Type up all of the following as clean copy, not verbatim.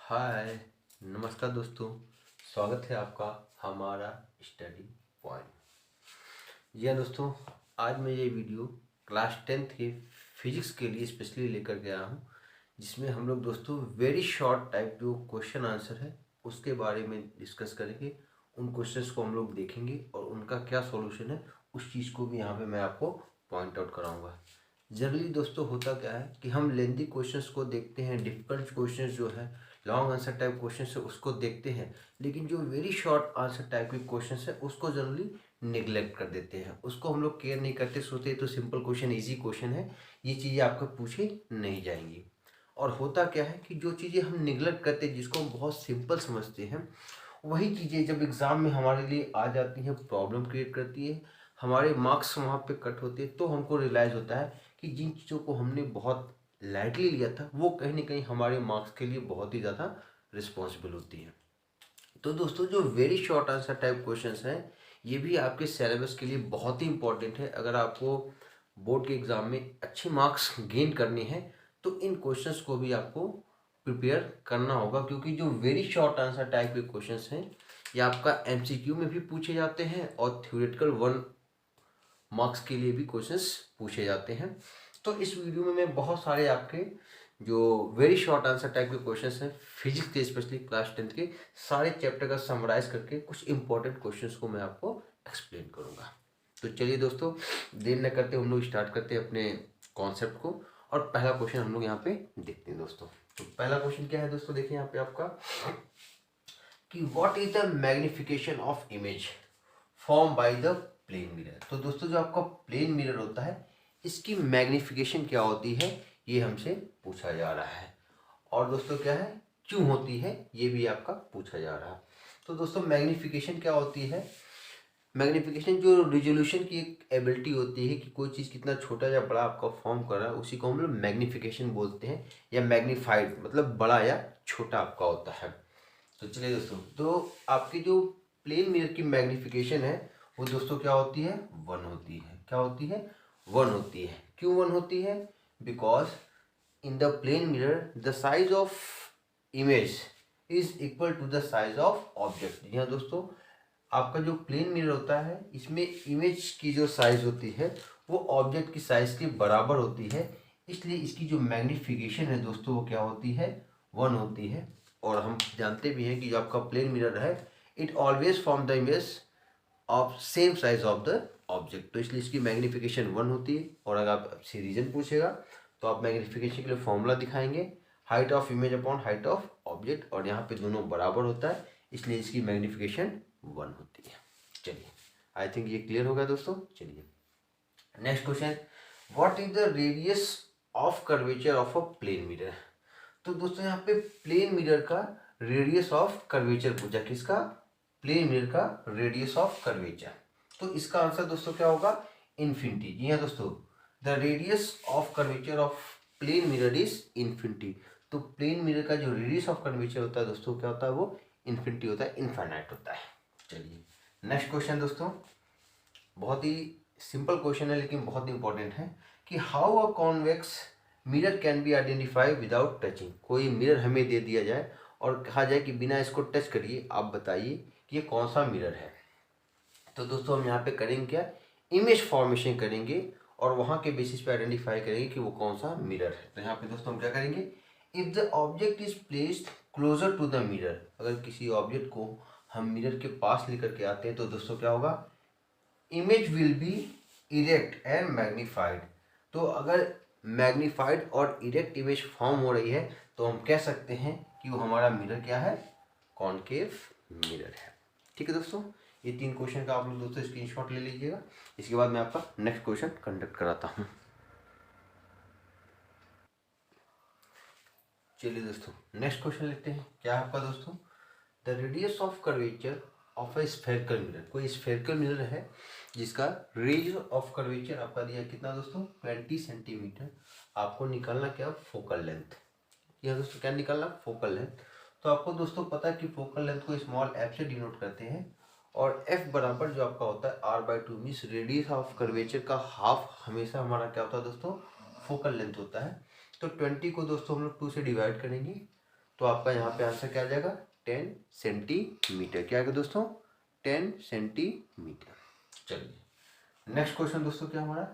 हाय, नमस्कार दोस्तों। स्वागत है आपका हमारा स्टडी पॉइंट। जी हाँ दोस्तों, आज मैं ये वीडियो क्लास 10th के फिजिक्स के लिए स्पेशली लेकर गया हूँ, जिसमें हम लोग दोस्तों वेरी शॉर्ट टाइप जो क्वेश्चन आंसर है उसके बारे में डिस्कस करेंगे। उन क्वेश्चंस को हम लोग देखेंगे और उनका क्या सॉल्यूशन है उस चीज़ को भी यहाँ पे मैं आपको पॉइंट आउट कराऊंगा। जनरली दोस्तों होता क्या है कि हम लेंदी क्वेश्चंस को देखते हैं, डिफिकल्ट क्वेश्चंस जो है, लॉन्ग आंसर टाइप क्वेश्चन है उसको देखते हैं, लेकिन जो वेरी शॉर्ट आंसर टाइप के क्वेश्चन है उसको जनरली निगलेक्ट कर देते हैं, उसको हम लोग केयर नहीं करते, सोचते तो सिंपल क्वेश्चन, इजी क्वेश्चन है, ये चीज़ें आपको पूछी नहीं जाएंगी। और होता क्या है कि जो चीज़ें हम निगलेक्ट करते हैं, जिसको हम बहुत सिंपल समझते हैं, वही चीज़ें जब एग्ज़ाम में हमारे लिए आ जाती हैं, प्रॉब्लम क्रिएट करती है, हमारे मार्क्स वहाँ पे कट होते हैं, तो हमको रियलाइज़ होता है कि जिन चीज़ों को हमने बहुत लाइटली लिया था वो कहीं ना कहीं हमारे मार्क्स के लिए बहुत ही ज़्यादा रिस्पॉन्सिबल होती है। तो दोस्तों जो very short answer type questions हैं, ये भी आपके सिलेबस के लिए बहुत ही इंपॉर्टेंट है। अगर आपको बोर्ड के एग्ज़ाम में अच्छे मार्क्स गेन करने हैं तो इन क्वेश्चंस को भी आपको प्रिपेयर करना होगा, क्योंकि जो वेरी शॉर्ट आंसर टाइप के क्वेश्चंस हैं ये आपका एमसीक्यू में भी पूछे जाते हैं और थ्योरेटिकल 1 मार्क्स के लिए भी क्वेश्चंस पूछे जाते हैं। तो इस वीडियो में मैं बहुत सारे आपके जो वेरी शॉर्ट आंसर टाइप के क्वेश्चंस हैं फिजिक्स के, स्पेशली क्लास 10th के सारे चैप्टर का समराइज करके कुछ इंपॉर्टेंट क्वेश्चंस को मैं आपको एक्सप्लेन करूंगा। तो चलिए दोस्तों, देर न करते हम लोग स्टार्ट करते हैं अपने कॉन्सेप्ट को। और पहला क्वेश्चन हम लोग यहाँ पे देखते हैं दोस्तों। तो पहला क्वेश्चन क्या है दोस्तों, देखिए यहाँ पे आपका कि what is the magnification of image form by the plane mirror. तो दोस्तों जो आपका प्लेन मिरर होता है इसकी मैग्निफिकेशन क्या होती है, ये हमसे पूछा जा रहा है। और दोस्तों क्या है, क्यों होती है, ये भी आपका पूछा जा रहा है। तो दोस्तों मैग्निफिकेशन क्या होती है, मैग्निफिकेशन जो रिजोल्यूशन की एक एबिलिटी होती है कि कोई चीज़ कितना छोटा या बड़ा आपका फॉर्म कर रहा है, उसी को हम लोग मैग्निफिकेशन बोलते हैं, या मैग्नीफाइड मतलब बड़ा या छोटा आपका होता है। तो चलिए दोस्तों, तो आपकी जो प्लेन मिरर की मैग्निफिकेशन है वो दोस्तों क्या होती है, 1 होती है। क्या होती है, 1 होती है। क्यों 1 होती है, because in the plane mirror the size of image is equal to the size of object. जी हाँ दोस्तों, आपका जो प्लेन मिरर होता है इसमें इमेज की जो साइज होती है वो ऑब्जेक्ट की साइज के बराबर होती है, इसलिए इसकी जो मैग्निफिकेशन है दोस्तों वो क्या होती है, 1 होती है। और हम जानते भी हैं कि जो आपका प्लेन मिरर है it always form the image of same size of the object, तो इसलिए इसकी मैग्निफिकेशन 1 होती है। और अगर आपसे रीजन पूछेगा तो आप मैग्निफिकेशन के लिए फॉर्मूला दिखाएंगे, height of image upon height of object, और यहाँ पे दोनों बराबर होता है, इसलिए इसकी मैग्निफिकेशन 1 होती है। चलिए, आई थिंक ये क्लियर हो गया दोस्तों। चलिए next question, what is the radius of curvature of a plane mirror. तो दोस्तों यहाँ पे प्लेन मिरर का रेडियस ऑफ कर्वेचर पूछा, किसका, प्लेन मिरर का रेडियस ऑफ कर्वेचर। तो इसका आंसर दोस्तों क्या होगा, इन्फिनिटी। जी हाँ दोस्तों, the radius of curvature of plane mirror is infinity. तो प्लेन मिरर का जो रेडियस ऑफ कर्वेचर होता है दोस्तों क्या होता है, वो इन्फिनिटी होता है, इनफाइनाइट होता है। चलिए नेक्स्ट क्वेश्चन दोस्तों, बहुत ही सिंपल क्वेश्चन है लेकिन बहुत इंपॉर्टेंट है कि how a convex mirror can be identify without touching. कोई मिरर हमें दे दिया जाए और कहा जाए कि बिना इसको टच करिए आप बताइए कि ये कौन सा मिरर है। तो दोस्तों हम यहाँ पे करेंगे क्या, इमेज फॉर्मेशन करेंगे और वहाँ के बेसिस पे आइडेंटिफाई करेंगे कि वो कौन सा मिरर है। तो यहाँ पे दोस्तों हम क्या करेंगे, if the object is placed closer to the mirror, अगर किसी ऑब्जेक्ट को हम मिरर के पास लेकर के आते हैं तो दोस्तों क्या होगा, image will be erect and magnified. तो अगर मैग्नीफाइड और इरेक्ट इमेज फॉर्म हो रही है तो हम कह सकते हैं कि वो हमारा मिरर क्या है, कॉनकेव मिरर है। ठीक है दोस्तों, ये 3 क्वेश्चन का आप लोग दोस्तों स्क्रीनशॉट ले लीजिएगा। इसके बाद मैं आपका नेक्स्ट क्वेश्चन कंडक्ट कराता हूँ। चलिए दोस्तों नेक्स्ट क्वेश्चन लेते हैं। क्या है आपका दोस्तों, the radius of curvature of a spherical mirror. कोई स्फेरिकल मिरर है जिसका रेडियस ऑफ कर्वेचर आपका दिया कितना दोस्तों, 20 सेंटीमीटर। आपको निकालना क्या, फोकल लेंथ। यह दोस्तों क्या निकालना, फोकल लेंथ। तो आपको दोस्तों पता है कि फोकल लेंथ को स्मॉल एफ से डिनोट करते हैं, और एफ बराबर जो आपका होता है r/2 means radius of curvature का हाफ हमेशा हमारा क्या होता है दोस्तों, फोकल लेंथ होता है। तो 20 को दोस्तों हम लोग 2 से डिवाइड करेंगे तो आपका यहाँ पे आंसर क्या आ जाएगा 10 सेंटीमीटर। क्या आएगा दोस्तों 10 सेंटीमीटर। चलिए नेक्स्ट क्वेश्चन दोस्तों क्या हमारा,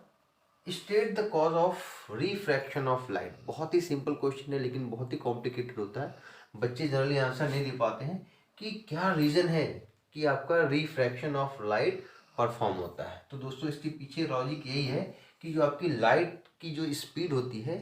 state the cause of refraction of light. बहुत ही सिंपल क्वेश्चन है लेकिन बहुत ही कॉम्प्लिकेटेड होता है, बच्चे जनरली आंसर नहीं दे पाते हैं कि क्या रीज़न है कि आपका रिफ्रैक्शन ऑफ लाइट परफॉर्म होता है। तो दोस्तों इसके पीछे लॉजिक यही है कि जो आपकी लाइट की जो स्पीड होती है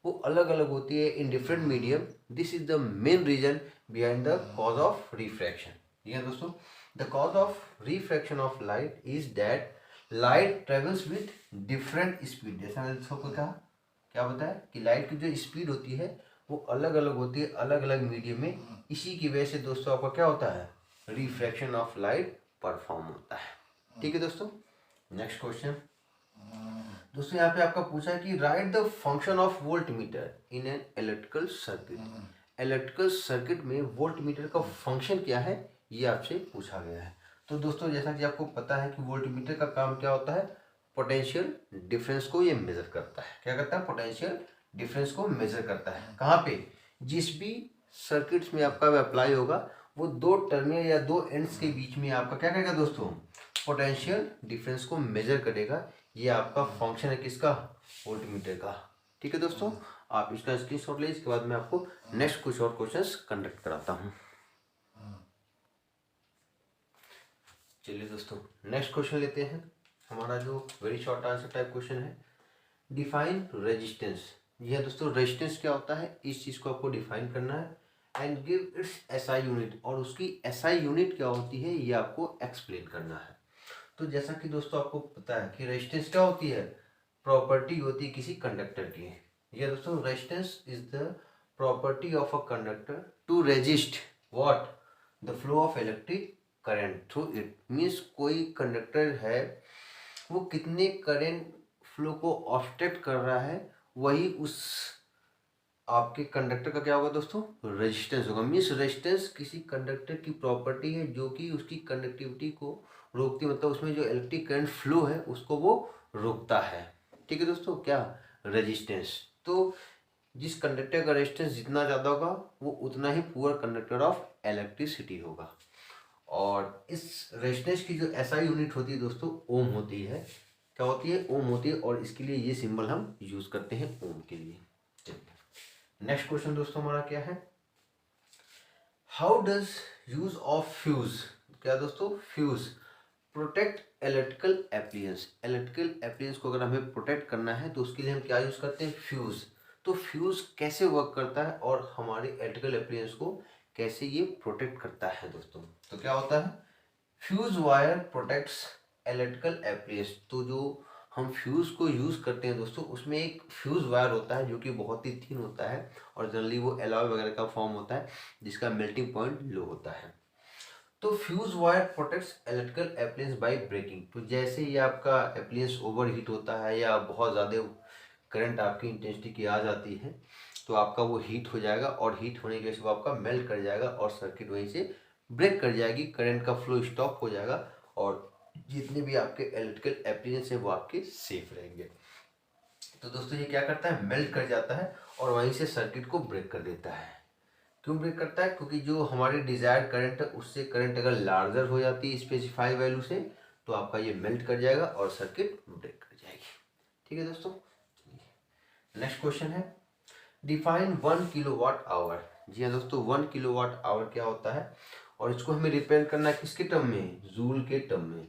वो अलग अलग होती है in different medium. This is the main reason behind the cause of refraction. ठीक है दोस्तों, the cause of refraction of light is that light travels with different speed. जैसा मैंने सबको कहा, क्या बताया कि लाइट की जो स्पीड होती है वो अलग अलग होती है अलग अलग मीडियम में। इसी की वजह से दोस्तों आपका क्या होता है रिफ्रैक्शन ऑफ लाइट परफॉर्म होता है। ठीक है दोस्तों, नेक्स्ट क्वेश्चन दोस्तों यहाँ पे आपका पूछा है कि right the function of volt meter in an electrical circuit. Electrical circuit में वोल्ट मीटर का फंक्शन क्या है ये आपसे पूछा गया है। तो दोस्तों जैसा कि आपको पता है कि वोल्ट मीटर का काम क्या होता है, पोटेंशियल डिफरेंस को ये मेजर करता है। क्या करता है, पोटेंशियल डिफरेंस को मेजर करता है। कहाँ पे, जिस भी सर्किट्स में आपका अप्लाई होगा वो दो टर्मिनल या दो एंड्स के बीच में आपका क्या करेगा दोस्तों, पोटेंशियल डिफरेंस को मेजर करेगा। ये आपका फंक्शन है किसका, वोल्ट मीटर का। ठीक है दोस्तों, आप इसका स्क्रीनशॉट ले, इसके बाद मैं आपको नेक्स्ट कुछ और क्वेश्चंस कंडक्ट कराता हूँ। चलिए दोस्तों नेक्स्ट क्वेश्चन लेते हैं। हमारा जो very short answer type question है, डिफाइन रेजिस्टेंस। यह दोस्तों रेजिस्टेंस क्या होता है इस चीज़ को आपको डिफाइन करना है and give its SI unit, और उसकी एसआई यूनिट क्या होती है ये आपको एक्सप्लेन करना है। तो जैसा कि दोस्तों आपको पता है कि रेजिस्टेंस क्या होती है, प्रॉपर्टी होती है किसी कंडक्टर की। ये दोस्तों resistance is the property of a conductor to resist what, the flow of electric current through it. Means कोई कंडक्टर है वो कितने करंट फ्लो को ऑब्स्ट्रक्ट कर रहा है, वही उस आपके कंडक्टर का क्या होगा दोस्तों, रेजिस्टेंस होगा। मीन्स रेजिस्टेंस किसी कंडक्टर की प्रॉपर्टी है जो कि उसकी कंडक्टिविटी को रोकती है, मतलब उसमें जो इलेक्ट्रिक करंट फ्लो है उसको वो रोकता है। ठीक है दोस्तों, क्या रेजिस्टेंस। तो जिस कंडक्टर का रेजिस्टेंस जितना ज़्यादा होगा वो उतना ही पुअर कंडक्टर ऑफ इलेक्ट्रिसिटी होगा। और इस रेजिस्टेंस की जो एसआई यूनिट होती है दोस्तों ओम होती है। क्या होती है, ओम होती है, और इसके लिए ये सिंबल हम यूज करते हैं ओम के लिए। चलिए नेक्स्ट क्वेश्चन दोस्तों हमारा क्या है, how does use of fuse. क्या दोस्तों, fuse protect electrical appliances. Electrical appliances को अगर हमें प्रोटेक्ट करना है तो उसके लिए हम क्या यूज करते हैं, फ्यूज। तो फ्यूज कैसे वर्क करता है और हमारे इलेक्ट्रिकल एप्लियंस को कैसे ये प्रोटेक्ट करता है दोस्तों। तो क्या होता है, fuse wire protects electrical appliances. तो जो हम फ्यूज को यूज करते हैं दोस्तों उसमें एक फ्यूज वायर होता है जो कि बहुत ही थिन होता है और जनरली वो एलॉय वगैरह का फॉर्म होता है जिसका मेल्टिंग पॉइंट लो होता है। तो fuse wire protects electrical appliances by breaking. तो जैसे ही आपका एप्लियंस ओवर हीट होता है या बहुत ज़्यादा करंट आपकी इंटेंसिटी की आ जाती है तो आपका वो हीट हो जाएगा, और हीट होने की वजह से वो आपका मेल्ट कर जाएगा और सर्किट वहीं से ब्रेक कर जाएगी, करंट का फ्लो स्टॉप हो जाएगा और जितने भी आपके इलेक्ट्रिकल एप्लियंस है वो आपके सेफ रहेंगे। तो दोस्तों ये क्या करता है, मेल्ट कर जाता है और वहीं से सर्किट को ब्रेक कर देता है। क्यों ब्रेक करता है, क्योंकि जो हमारी डिजायर्ड करंट है उससे करंट अगर लार्जर हो जाती है स्पेसिफाई वैल्यू से तो आपका ये मेल्ट कर जाएगा और सर्किट ब्रेक कर जाएगी। ठीक है दोस्तों, नेक्स्ट क्वेश्चन है, डिफाइन 1 किलोवाट आवर। जी हाँ दोस्तों, 1 किलोवाट आवर क्या होता है और इसको हमें रिप्रेजेंट करना है किसके टर्म में, जूल के टर्म में।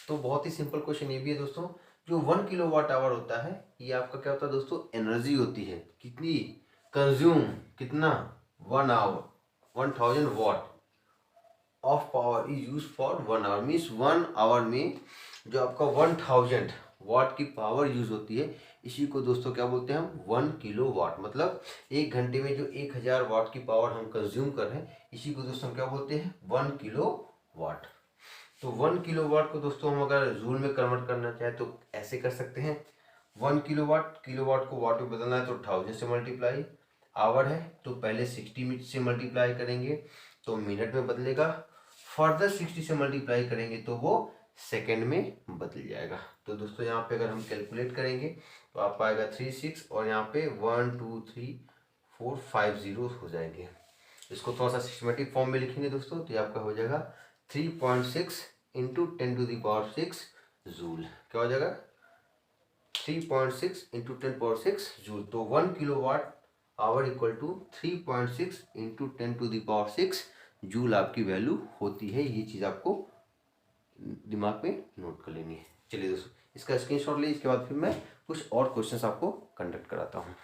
तो बहुत ही सिंपल क्वेश्चन ये भी है दोस्तों, जो 1 किलोवाट आवर होता है ये आपका क्या होता है दोस्तों, एनर्जी होती है कितनी, कंज्यूम कितना, 1 hour 1000 watt of power is use for 1 hour. Means 1 hour में जो आपका 1000 वाट की पावर यूज होती है इसी को दोस्तों क्या बोलते हैं हम, 1 किलो वाट। मतलब एक घंटे में जो 1000 वाट की पावर हम कंज्यूम कर रहे हैं इसी को दोस्तों हम क्या बोलते हैं, 1 किलो वाट। तो 1 किलो वाट को दोस्तों हम अगर जूल में कन्वर्ट करना चाहें तो ऐसे कर सकते हैं, 1 किलो वाट को वाट में बदलना है तो 1000 से मल्टीप्लाई, आवर है तो पहले 60 मिनट से मल्टीप्लाई करेंगे तो मिनट में बदलेगा, फर्दर 60 से मल्टीप्लाई करेंगे तो वो सेकेंड में बदल जाएगा। तो दोस्तों यहाँ पे अगर हम कैलकुलेट करेंगे तो आप आएगा 36 और यहाँ पे 1 2 3 450 हो जाएंगे। इसको थोड़ा सा सिस्टमेटिक फॉर्म में लिखेंगे दोस्तों तो ये आपका हो जाएगा 3.6 इंटू 10⁶ जूल। क्या हो जाएगा 3.6 इंटू 10⁶ जूल। तो 1 kilowatt hour equal to 3.6 into 10⁶ joule आपकी वैल्यू होती है। ये चीज़ आपको दिमाग में नोट कर लेनी है। चलिए दोस्तों इसका स्क्रीनशॉट लीजिए, इसके बाद फिर मैं कुछ और क्वेश्चंस आपको कंडक्ट कराता हूँ।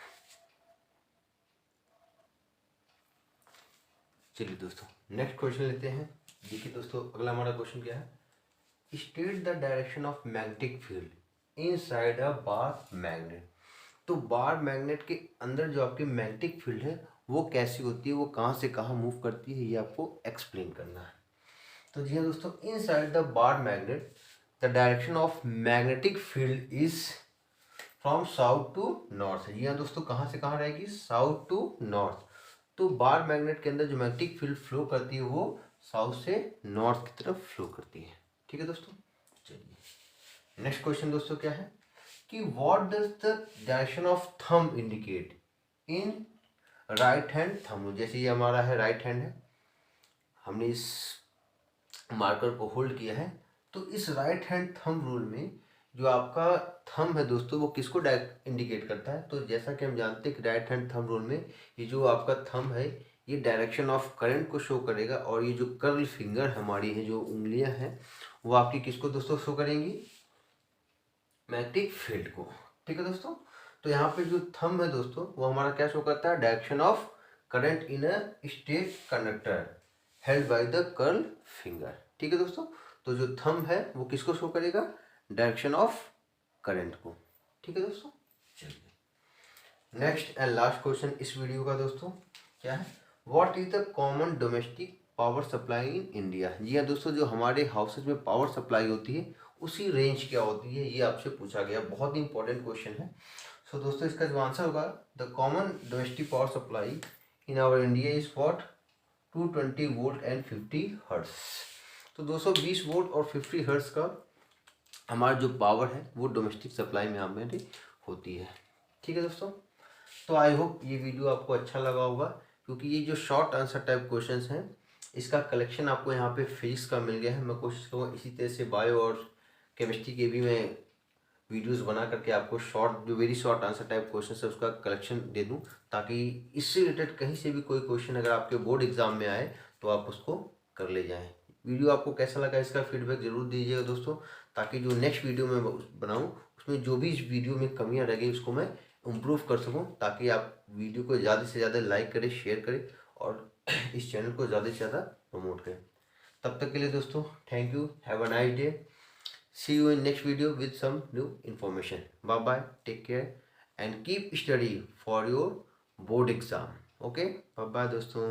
चलिए दोस्तों नेक्स्ट क्वेश्चन लेते हैं। देखिए दोस्तों अगला हमारा क्वेश्चन क्या है, state the direction of magnetic field inside a bar magnet. तो बार मैग्नेट के अंदर जो आपकी मैग्नेटिक फील्ड है वो कैसी होती है, वो कहाँ से कहाँ मूव करती है, ये आपको एक्सप्लेन करना है। तो जी हाँ दोस्तों, inside the bar magnet the direction of magnetic field is from south to north. जी हाँ दोस्तों, कहाँ से कहाँ रहेगी, साउथ टू नॉर्थ। तो बार मैग्नेट के अंदर जो मैग्नेटिक फील्ड फ्लो करती है वो साउथ से नॉर्थ की तरफ फ्लो करती है। ठीक है दोस्तों। चलिए नेक्स्ट क्वेश्चन दोस्तों क्या है कि what does the direction of thumb indicate in right hand thumb. जैसे ये हमारा है राइट हैंड है, हमने इस मार्कर को होल्ड किया है, तो इस राइट हैंड थंब रूल में जो आपका थंब है दोस्तों वो किसको इंडिकेट करता है। तो जैसा कि हम जानते हैं कि राइट हैंड थंब रूल में ये जो आपका थंब है ये डायरेक्शन ऑफ करंट को शो करेगा, और ये जो कर्ल फिंगर हमारी है, जो उंगलियां हैं, वो आपकी किसको दोस्तों शो करेंगी, मैग्नेटिक फील्ड को। ठीक है दोस्तों। तो यहाँ पे जो थंब है दोस्तों वो हमारा क्या शो करता है, direction of current in a state conductor held by the curl finger. ठीक है दोस्तों। तो जो थंब है वो किसको शो करेगा, डायरेक्शन ऑफ करंट को। ठीक है दोस्तों। चलिए नेक्स्ट एंड लास्ट क्वेश्चन इस वीडियो का दोस्तों क्या है, what is the common domestic power supply in India. जी हाँ दोस्तों, जो हमारे हाउसेज में पावर सप्लाई होती है उसी रेंज क्या होती है, ये आपसे पूछा गया, बहुत ही इंपॉर्टेंट क्वेश्चन है। सो दोस्तों इसका जो आंसर होगा, the common domestic power supply in our India is what 220 volt and 50 hertz. तो 220 वोल्ट और 50 हर्ट्ज का हमारा जो पावर है वो डोमेस्टिक सप्लाई में हमारी होती है। ठीक है दोस्तों। तो आई होप ये वीडियो आपको अच्छा लगा होगा, क्योंकि ये जो शॉर्ट आंसर टाइप क्वेश्चंस हैं इसका कलेक्शन आपको यहाँ पे फिजिक्स का मिल गया है। मैं कोशिश करूँगा इसी तरह से बायो और केमिस्ट्री के भी मैं वीडियोस बना करके आपको शॉर्ट, जो very short answer type question है उसका कलेक्शन दे दूं, ताकि इससे रिलेटेड कहीं से भी कोई क्वेश्चन अगर आपके बोर्ड एग्जाम में आए तो आप उसको कर ले जाएं। वीडियो आपको कैसा लगा इसका फीडबैक जरूर दीजिएगा दोस्तों, ताकि जो नेक्स्ट वीडियो मैं बनाऊँ उसमें जो भी इस वीडियो में कमियाँ रह गई उसको मैं इम्प्रूव कर सकूँ, ताकि आप वीडियो को ज़्यादा से ज़्यादा लाइक करें, शेयर करें और इस चैनल को ज़्यादा से ज़्यादा प्रमोट करें। तब तक के लिए दोस्तों thank you, have a nice day, see you in next video with some new information. Bye bye, take care and keep studying for your board exam. Okay, bye bye दोस्तों।